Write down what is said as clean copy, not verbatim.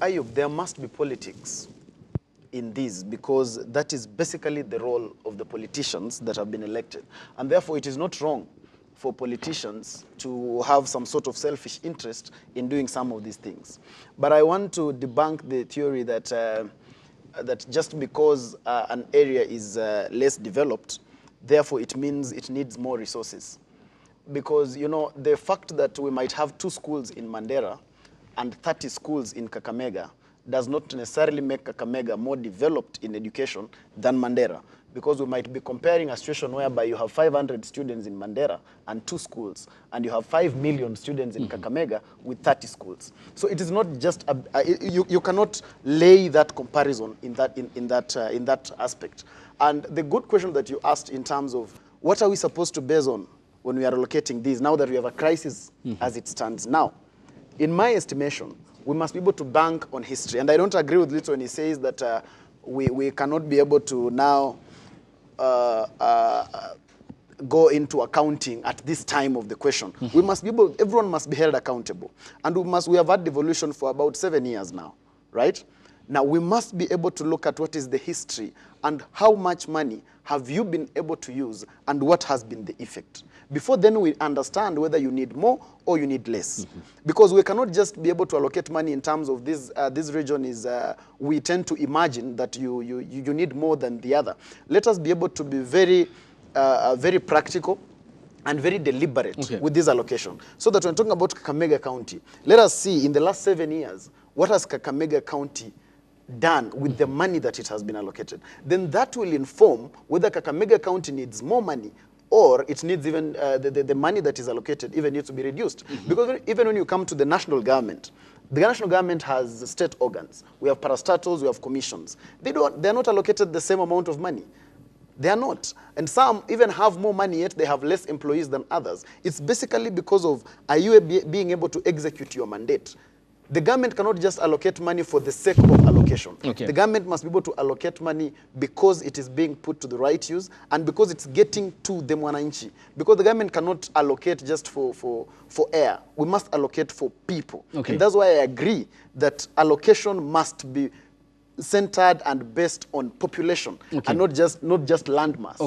Ayub, there must be politics in this because that is basically the role of the politicians that have been elected. And therefore, it is not wrong for politicians to have some sort of selfish interest in doing some of these things. But I want to debunk the theory that, that just because an area is less developed, therefore it means it needs more resources. Because, you know, the fact that we might have 2 schools in Mandera and 30 schools in Kakamega does not necessarily make Kakamega more developed in education than Mandera. Because we might be comparing a situation whereby you have 500 students in Mandera and 2 schools, and you have 5 million students in Kakamega with 30 schools. So it is not just, you cannot lay that comparison in that aspect. And the good question that you asked in terms of what are we supposed to base on when we are allocating these, now that we have a crisis as it stands now, in my estimation, we must be able to bank on history. And I don't agree with Little when he says that we cannot be able to now go into accounting at this time of the question. We must be able, everyone must be held accountable. And we have had devolution for about 7 years now, right? Now, we must be able to look at what is the history and how much money have you been able to use and what has been the effect. Before then, we understand whether you need more or you need less. Because we cannot just be able to allocate money in terms of this region is, we tend to imagine that you need more than the other. Let us be able to be very, very practical and very deliberate with this allocation. So that when talking about Kakamega County, let us see in the last 7 years, what has Kakamega County done with the money that it has been allocated. Then that will inform whether Kakamega County needs more money or it needs even, the money that is allocated even needs to be reduced. Because even when you come to the national government, the national government has state organs. We have parastatals, we have commissions. They're not allocated the same amount of money. They are not. And some even have more money, yet they have less employees than others. It's basically because of, are you being able to execute your mandate? The government cannot just allocate money for the sake of allocation. The government must be able to allocate money because it is being put to the right use and because it's getting to the mwananchi. Because the government cannot allocate just for air. We must allocate for people. And that's why I agree that allocation must be centered and based on population and not just landmass.